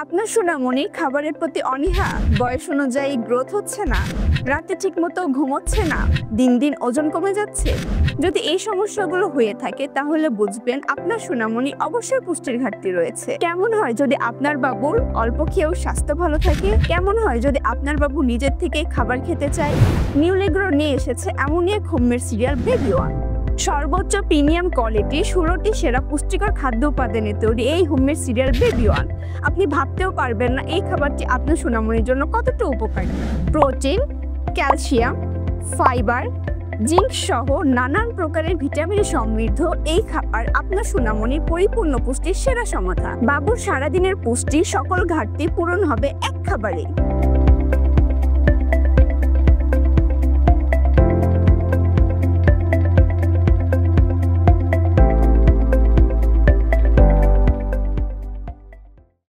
আপনার সোনামণি খাবারের প্রতি অনীহা, বয়স অনুযায়ী গ্রোথ হচ্ছে না, রাতে ঠিকমতো ঘুমোচ্ছে না, দিন দিন ওজন কমে যাচ্ছে। যদি এই সমস্যাগুলো হয়ে থাকে তাহলে বুঝবেন আপনার সোনামণি অবশ্যই পুষ্টির ঘাটতি রয়েছে। কেমন হয় যদি আপনার বাবুর অল্প খেয়েও স্বাস্থ্য ভালো থাকে? কেমন হয় যদি আপনার বাবু নিজের থেকে খাবার খেতে চায়? নিউলিগ্রো নিয়ে এসেছে এমনই এক হোমমেড সিরিয়াল বেবি ওয়ান। সর্বোচ্চ প্রিমিয়াম কোয়ালিটি 16টি সেরা পুষ্টিকর খাদ্য উপাদানে তৈরি এই হোমমেড সিরিয়াল বেবি ওয়ান। আপনি ভাবতেও পারবেন না এই খাবারটি আপনার সোনামণির জন্য কতটা উপকারী। প্রোটিন, ক্যালসিয়াম, ফাইবার, জিঙ্ক সহ নানান প্রকারের ভিটামিন সমৃদ্ধ এই খাবার আপনার সোনামণির পরিপূর্ণ পুষ্টির সেরা সমাধান। বাবুর সারাদিনের পুষ্টি সকল ঘাটতি পূরণ হবে এক খাবারে।